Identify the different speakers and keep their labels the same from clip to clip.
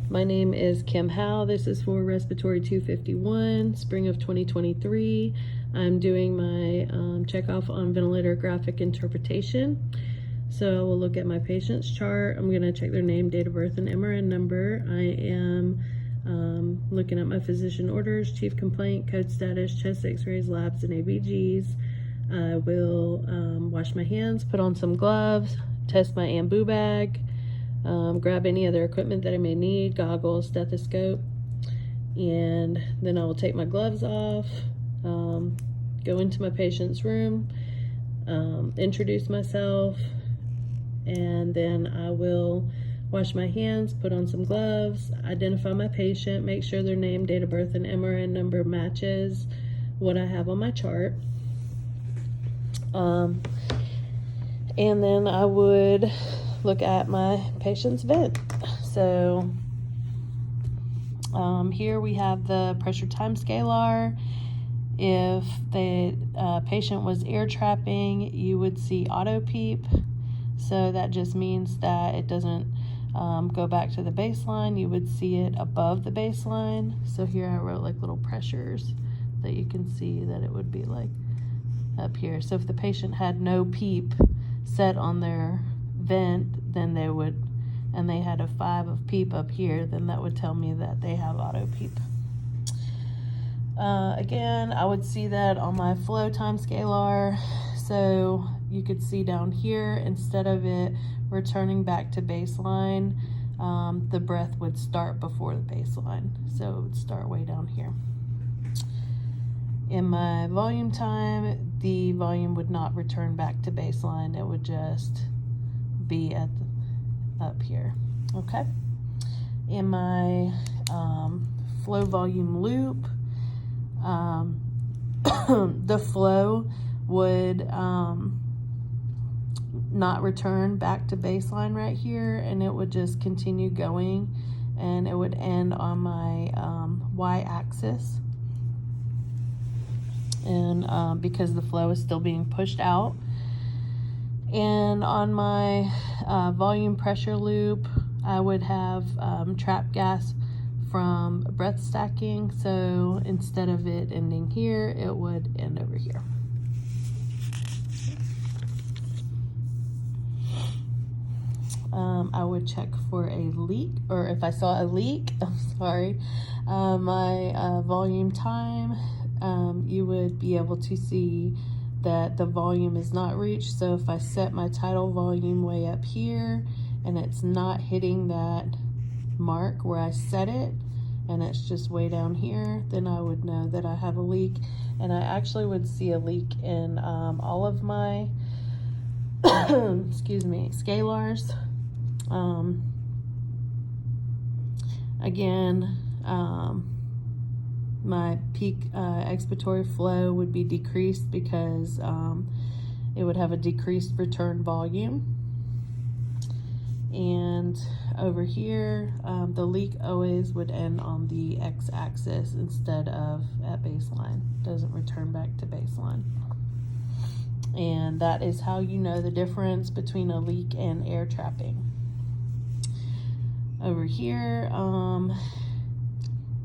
Speaker 1: My name is Kim Howe. This is for respiratory 251, spring of 2023. I'm doing my checkoff on ventilator graphic interpretation. So we'll look at my patient's chart. I'm going to check their name, date of birth, and MRN number. I am looking at my physician orders, chief complaint, code status, chest x-rays, labs, and ABGs. I will wash my hands, put on some gloves, test my ambu bag, grab any other equipment that I may need, goggles, stethoscope, and then I will take my gloves off, go into my patient's room, introduce myself, and then I will wash my hands, put on some gloves, identify my patient, make sure their name, date of birth, and MRN number matches what I have on my chart. And then I would look at my patient's vent. So here we have the pressure time scalar. If the patient was air trapping, you would see auto peep. So that just means that it doesn't go back to the baseline. You would see it above the baseline. So here I wrote like little pressures that you can see that it would be like up here. So if the patient had no peep set on their vent, then they would, and they had a 5 of peep up here, then that would tell me that they have auto peep. Again, I would see that on my flow time scalar. So you could see down here, instead of it returning back to baseline, the breath would start before the baseline. So it would start way down here. In my volume time, the volume would not return back to baseline. It would just be at up here. Okay. In my flow volume loop, the flow would not return back to baseline right here, and it would just continue going, and it would end on my y-axis. And because the flow is still being pushed out. And on my volume pressure loop, I would have trapped gas from breath stacking. So instead of it ending here, it would end over here. I would check for a leak, or if I saw a leak, I'm sorry, my volume time, you would be able to see that the volume is not reached. So if I set my tidal volume way up here and it's not hitting that mark where I set it, and it's just way down here, then I would know that I have a leak. And I actually would see a leak in all of my excuse me, scalars. Again, my peak expiratory flow would be decreased because it would have a decreased return volume. And over here, the leak always would end on the x-axis instead of at baseline. Doesn't return back to baseline. And that is how you know the difference between a leak and air trapping. Over here,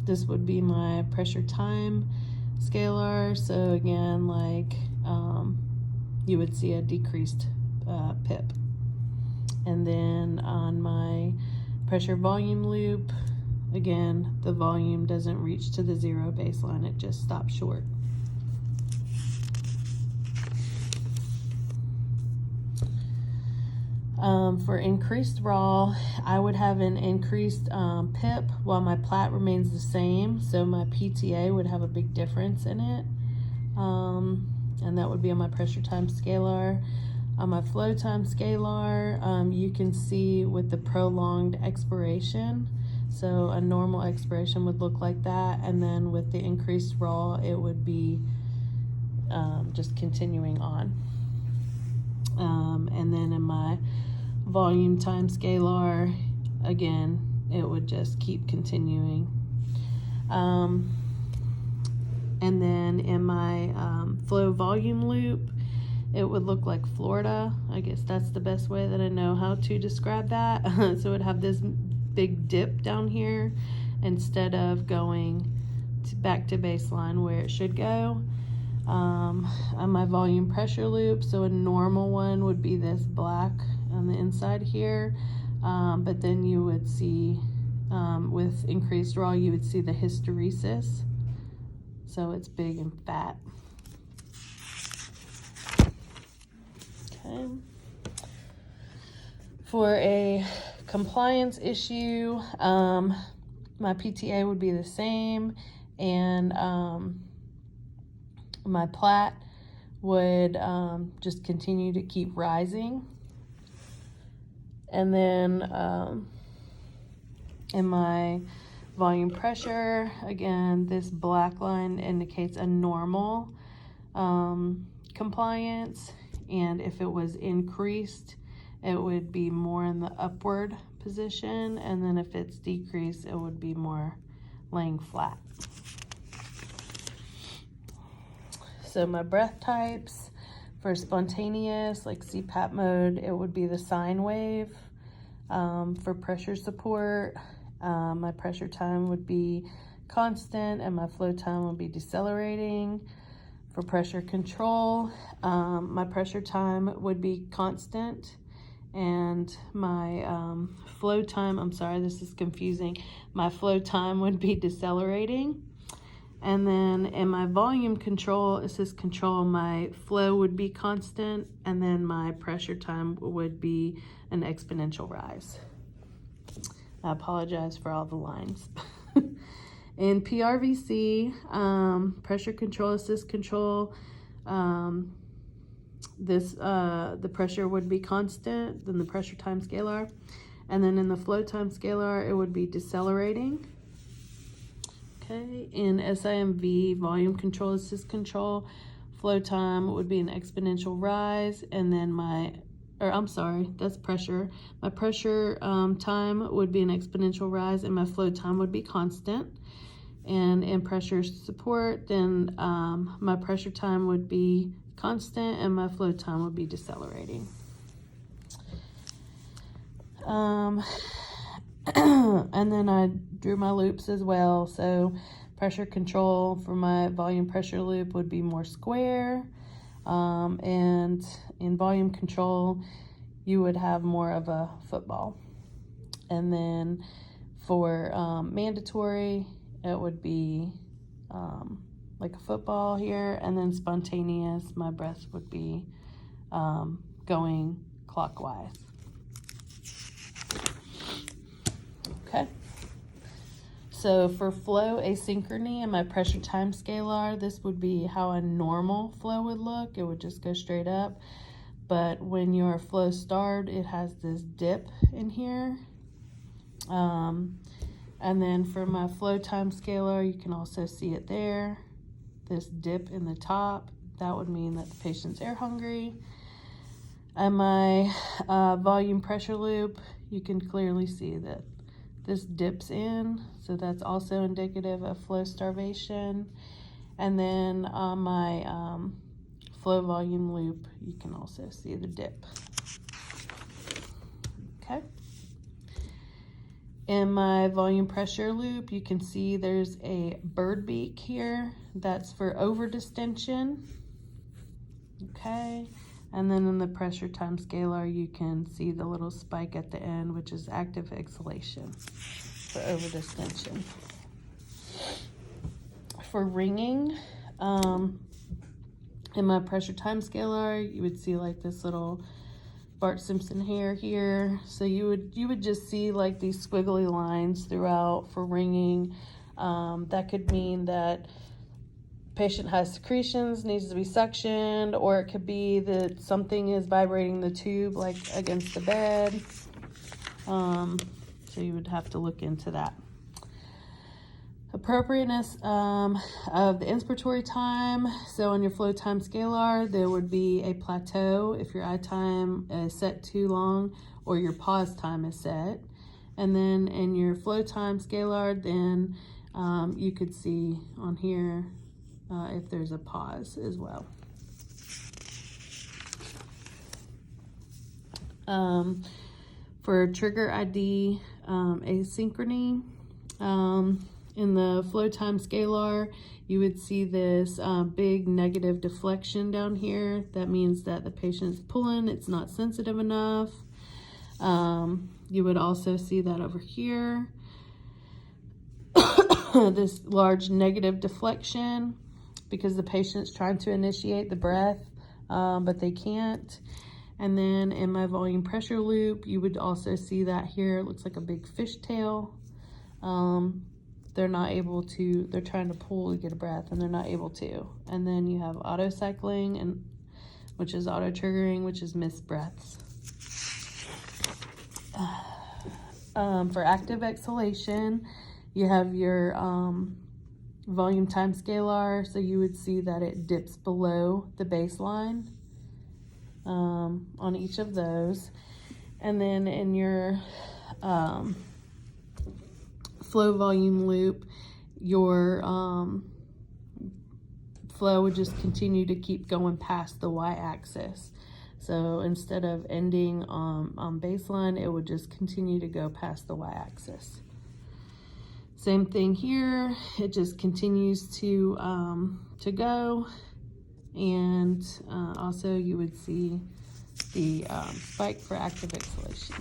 Speaker 1: this would be my pressure time scalar. So again, like you would see a decreased pip. And then on my pressure volume loop, again, the volume doesn't reach to the 0 baseline, it just stops short. For increased raw, I would have an increased pip while my plat remains the same. So my PTA would have a big difference in it. And that would be on my pressure time scalar. On my flow time scalar, you can see with the prolonged expiration. So a normal expiration would look like that. And then with the increased raw, it would be just continuing on. And then in my volume time scalar, again, it would just keep continuing. And then in my flow volume loop, it would look like Florida. I guess that's the best way that I know how to describe that. So it would have this big dip down here instead of going back to baseline where it should go. On my volume pressure loop, so a normal one would be this black on the inside here, but then you would see with increased draw, you would see the hysteresis, so it's big and fat. Okay. For a compliance issue, my PTA would be the same, and my plat would just continue to keep rising. And then in my volume pressure, again, this black line indicates a normal compliance, and if it was increased, it would be more in the upward position, and then if it's decreased, it would be more laying flat. So my breath types, for spontaneous, like CPAP mode, it would be the sine wave. For pressure support, my pressure time would be constant and my flow time would be decelerating. For pressure control, my pressure time would be constant, and my flow time, I'm sorry, this is confusing, my flow time would be decelerating. And then in my volume control, it says control, my flow would be constant, and then my pressure time would be an exponential rise. I apologize for all the lines. In PRVC, pressure control, assist control, the pressure would be constant, then the pressure time scalar, and then in the flow time scalar, it would be decelerating. Okay, in SIMV, volume control, assist control, flow time would be an exponential rise, and then that's pressure. My pressure time would be an exponential rise, and my flow time would be constant. And in pressure support, then my pressure time would be constant, and my flow time would be decelerating. And then I drew my loops as well. So pressure control for my volume pressure loop would be more square. And in volume control, you would have more of a football. And then for mandatory, it would be like a football here. And then spontaneous, my breath would be going clockwise. Okay, so for flow asynchrony and my pressure time scalar, this would be how a normal flow would look. It would just go straight up. But when you're flow starved, it has this dip in here. And then for my flow time scalar, you can also see it there. This dip in the top, that would mean that the patient's air hungry. And my volume pressure loop, you can clearly see that this dips in, so that's also indicative of flow starvation. And then on my flow volume loop, you can also see the dip. Okay. In my volume pressure loop, you can see there's a bird beak here. That's for over distension. Okay. And then in the pressure time scalar, you can see the little spike at the end, which is active exhalation for over distension. For ringing, in my pressure time scalar, you would see like this little Bart Simpson hair here. So you would just see like these squiggly lines throughout for ringing. That could mean that patient has secretions, needs to be suctioned, or it could be that something is vibrating the tube like against the bed. So you would have to look into that. Appropriateness of the inspiratory time. So on your flow time scalar, there would be a plateau if your I time is set too long or your pause time is set. And then in your flow time scalar, then you could see on here if there's a pause as well. For For trigger ID asynchrony, in the flow time scalar, you would see this big negative deflection down here. That means that the patient's pulling, it's not sensitive enough. You would also see that over here. This large negative deflection because the patient's trying to initiate the breath, but they can't. And then in my volume pressure loop, you would also see that here. It looks like a big fishtail. They're not able to, they're trying to pull to get a breath and they're not able to. And then you have auto cycling, and which is auto triggering, which is missed breaths. For active exhalation, you have your volume time scalar, so you would see that it dips below the baseline on each of those. And then in your flow volume loop, your flow would just continue to keep going past the y-axis. So instead of ending on baseline, it would just continue to go past the y-axis. Same thing here, it just continues to go, and also you would see the spike for active exhalation.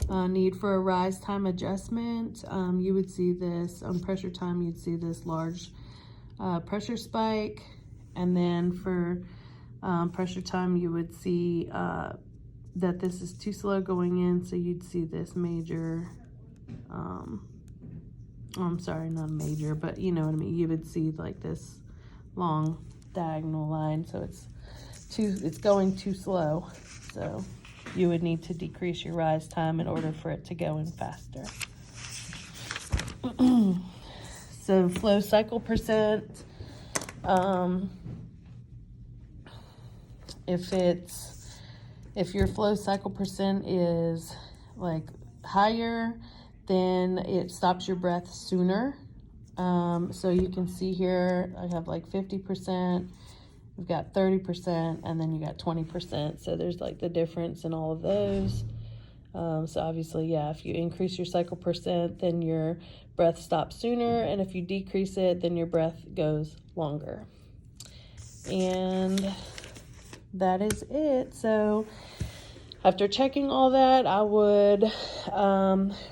Speaker 1: Need for a rise time adjustment, you would see this on pressure time, you'd see this large pressure spike, and then for pressure time you would see that this is too slow going in, so you'd see this major I'm sorry, not a major, but you know what I mean. You would see like this long diagonal line, so it's going too slow. So you would need to decrease your rise time in order for it to go in faster. So flow cycle percent, if your flow cycle percent is like higher, then it stops your breath sooner. So you can see here, I have like 50%, we've got 30%, and then you got 20%. So there's like the difference in all of those. So obviously, yeah, if you increase your cycle percent, then your breath stops sooner. And if you decrease it, then your breath goes longer. And that is it. So after checking all that, I would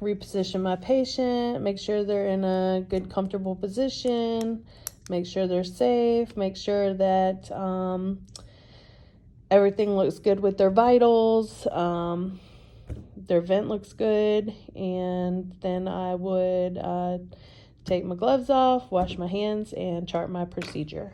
Speaker 1: reposition my patient, make sure they're in a good, comfortable position, make sure they're safe, make sure that everything looks good with their vitals, their vent looks good, and then I would take my gloves off, wash my hands, and chart my procedure.